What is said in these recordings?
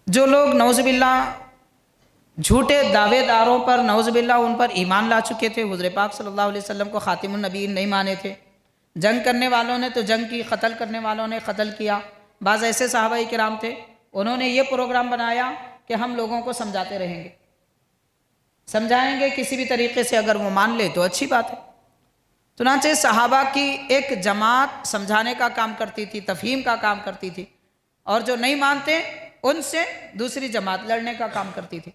जो लोग नौज़ बिल्लाह झूठे दावेदारों पर नौज़ बिल्लाह उन पर ईमान ला चुके थे, हुज़ूर पाक सल्लल्लाहु अलैहि वसल्लम को ख़ातिमुन नबीय्यीन नहीं माने थे, जंग करने वालों ने तो जंग की, क़त्ल करने वालों ने क़त्ल किया। बाज़ ऐसे सहाबाए किराम थे, उन्होंने ये प्रोग्राम बनाया कि हम लोगों को समझाते रहेंगे, समझाएंगे किसी भी तरीके से, अगर वो मान ले तो अच्छी बात है। चुनांचे सहाबा की एक जमात समझाने का काम करती थी, तफ़हीम का काम करती थी, और जो नहीं मानते उनसे दूसरी जमात लड़ने का काम करती थी।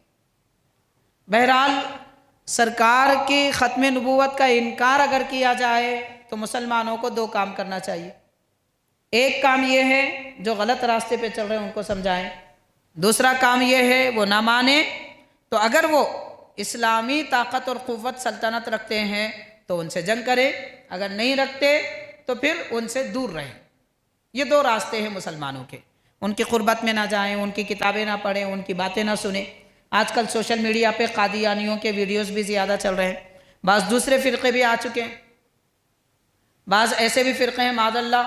बहरहाल सरकार की ख़त्म नबूवत का इनकार अगर किया जाए तो मुसलमानों को दो काम करना चाहिए। एक काम ये है जो गलत रास्ते पे चल रहे हैं उनको समझाएं, दूसरा काम ये है वो ना माने तो अगर वो इस्लामी ताकत और क़ुव्वत सल्तनत रखते हैं तो उनसे जंग करें, अगर नहीं रखते तो फिर उनसे दूर रहें। ये दो रास्ते हैं मुसलमानों के, उनकी क़ुर्बत में ना जाएं, उनकी किताबें ना पढ़ें, उनकी बातें ना सुने। आजकल सोशल मीडिया पे कादियानियों के वीडियोस भी ज़्यादा चल रहे हैं, बाज़ दूसरे फ़िरक़े भी आ चुके हैं, बाज़ ऐसे भी फ़िरक़े हैं मादल्लाह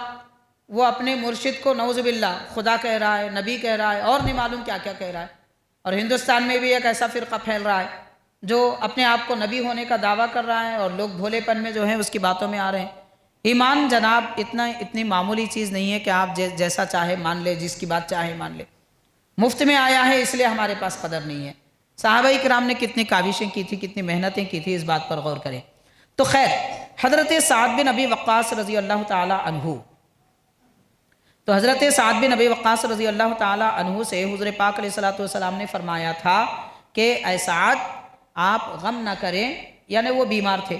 वो अपने मुर्शिद को नौज़ बिल्लाह खुदा कह रहा है, नबी कह रहा है और नहीं मालूम क्या क्या कह रहा है। और हिंदुस्तान में भी एक ऐसा फ़िरक़ा फैल रहा है जो अपने आप को नबी होने का दावा कर रहा है और लोग भोलेपन में जो है उसकी बातों में आ रहे हैं। ईमान जनाब इतनी मामूली चीज़ नहीं है कि आप जैसा चाहे मान ले, जिसकी बात चाहे मान ले। मुफ्त में आया है इसलिए हमारे पास कदर नहीं है। सहाबाए किराम ने कितनी काविशें की थी, कितनी मेहनतें की थी, इस बात पर गौर करें। तो खैर, हज़रत साद बिन अबी वक्कास रज़ी अल्लाह ताला अन्हु, तो हज़रत साद बिन अबी वक्कास रज़ी अल्लाह ताला अन्हु से हुज़ूर पाक अलैहिस्सलातु वस्सलाम ने फरमाया था कि ऐ साद आप गम ना करें, यानी वो बीमार थे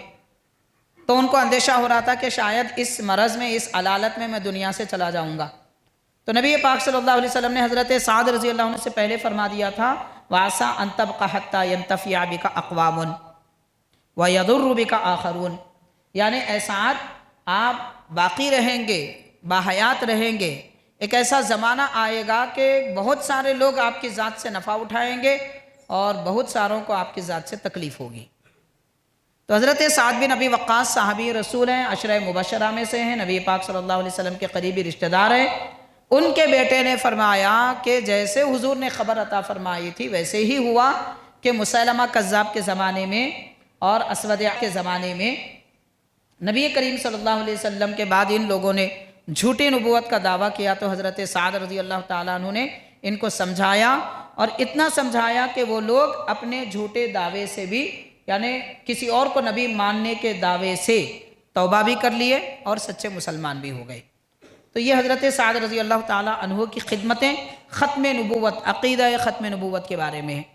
तो उनको अंदेशा हो रहा था कि शायद इस मरज़ में, इस अलालत में मैं दुनिया से चला जाऊँगा। तो नबी पाक सल्लल्लाहु अलैहि वसल्लम ने हज़रत साद रज़ी अल्लाह अन्हु से पहले फरमा दिया था वासा अंतबका हत्ता यंतफ़िया बिका अक़वामुन व यदुर्रु बिका आखरून, यानी ऐ साद आप बाकी रहेंगे, बाहयात रहेंगे, एक ऐसा ज़माना आएगा कि बहुत सारे लोग आपकी ज़ात से नफ़ा उठाएंगे और बहुत सारों को आपकी ज़ात से तकलीफ़ होगी। तो हज़रत साद बिन अबी वक्कास साहबी रसूल हैं, अशरा मुबशरा में से हैं, नबी पाक सल्लल्लाहु अलैहि वसल्लम के करीबी रिश्तेदार हैं। उनके बेटे ने फरमाया कि जैसे हुजूर ने ख़बर अता फरमाई थी वैसे ही हुआ कि मुसैलमा कज़्ज़ाब के ज़माने में और अस्वद के ज़माने में नबी करीम सल्लल्लाहु अलैहि वसल्लम के बाद इन लोगों ने झूठी नबूवत का दावा किया। तो हज़रत साद रज़ी अल्लाह ताला अन्हु ने इनको समझाया और इतना समझाया कि वो लोग अपने झूठे दावे से भी, यानी किसी और को नबी मानने के दावे से तौबा भी कर लिए और सच्चे मुसलमान भी हो गए। तो ये हज़रत साद रज़ी अल्लाह ताला अन्हु की खिदमतें ख़त्म नबूवत, अक़ीदा ख़त्म नबूवत के बारे में है।